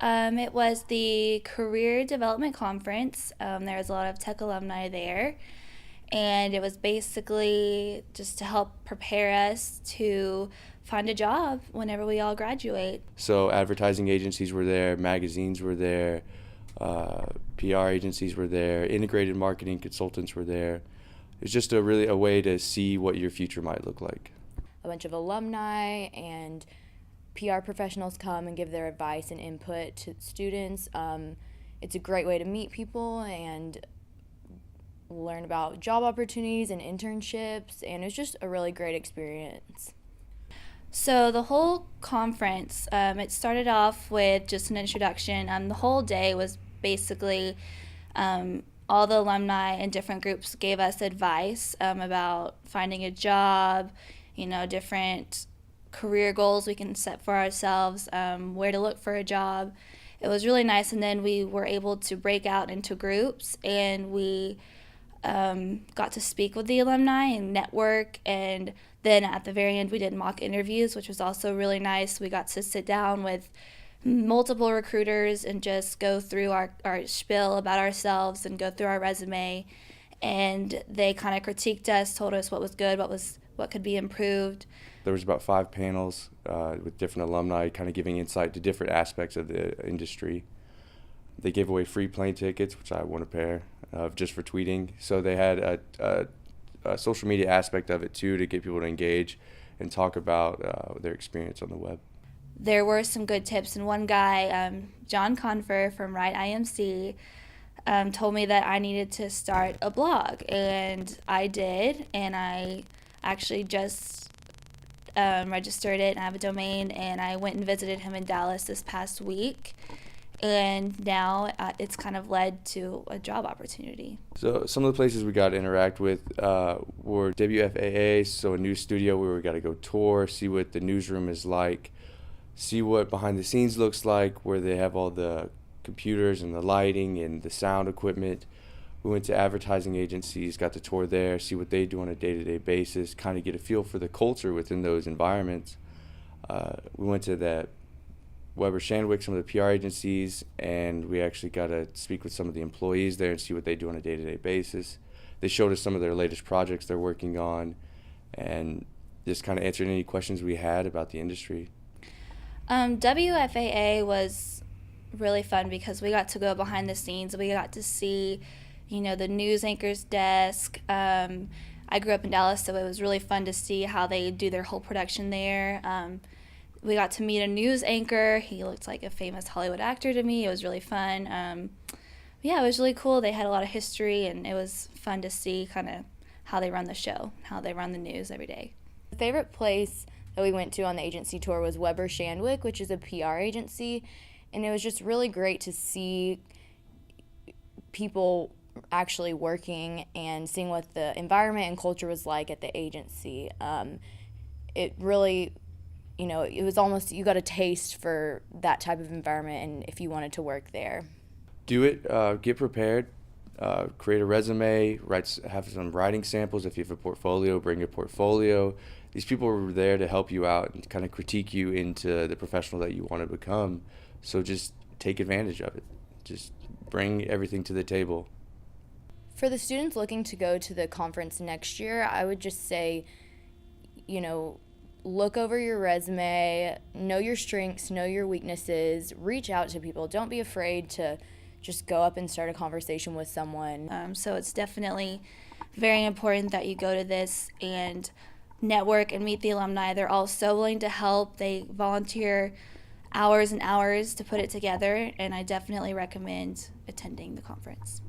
It was the Career Development Conference. There was a lot of tech alumni there, and it was basically just to help prepare us to find a job whenever we all graduate. So advertising agencies were there, magazines were there, PR agencies were there, integrated marketing consultants were there. It's just a way to see what your future might look like. A bunch of alumni and PR professionals come and give their advice and input to students. It's a great way to meet people and learn about job opportunities and internships, and it's just a really great experience. So the whole conference, it started off with just an introduction. The whole day was basically all the alumni in different groups gave us advice about finding a job, different career goals we can set for ourselves, where to look for a job. It was really nice, and then we were able to break out into groups, and we got to speak with the alumni and network, and then at the very end we did mock interviews, which was also really nice. We got to sit down with multiple recruiters and just go through our spiel about ourselves and go through our resume, and they kind of critiqued us, told us what was good, what could be improved. There was about 5 panels with different alumni kind of giving insight to different aspects of the industry. They gave away free plane tickets, which I won a pair just for tweeting. So they had a social media aspect of it too, to get people to engage and talk about their experience on the web. There were some good tips, and one guy, John Confer from Right IMC, told me that I needed to start a blog, and I did, and I actually just registered it and I have a domain, and I went and visited him in Dallas this past week, and now it's kind of led to a job opportunity. So some of the places we got to interact with were WFAA, so a news studio where we got to go tour, see what the newsroom is like, see what behind the scenes looks like, where they have all the computers and the lighting and the sound equipment. We went to advertising agencies, got to tour there, see what they do on a day-to-day basis, kind of get a feel for the culture within those environments. We went to the Weber Shandwick, some of the PR agencies, and we actually got to speak with some of the employees there and see what they do on a day-to-day basis. They showed us some of their latest projects they're working on, and just kind of answered any questions we had about the industry. WFAA was really fun because we got to go behind the scenes. We got to see, the news anchor's desk. I grew up in Dallas, so it was really fun to see how they do their whole production there. We got to meet a news anchor. He looked like a famous Hollywood actor to me. It was really fun. Yeah, it was really cool. They had a lot of history, and it was fun to see kind of how they run the show, how they run the news every day. The favorite place that we went to on the agency tour was Weber Shandwick, which is a PR agency, and it was just really great to see people actually working and seeing what the environment and culture was like at the agency. It really, it was almost, you got a taste for that type of environment, and if you wanted to work there. Do it, get prepared, create a resume, have some writing samples. If you have a portfolio, bring your portfolio. These people are there to help you out and kind of critique you into the professional that you want to become. So just take advantage of it. Just bring everything to the table. For the students looking to go to the conference next year, I would just say, look over your resume, know your strengths, know your weaknesses, reach out to people. Don't be afraid to just go up and start a conversation with someone. So it's definitely very important that you go to this and network and meet the alumni. They're all so willing to help. They volunteer hours and hours to put it together, and I definitely recommend attending the conference.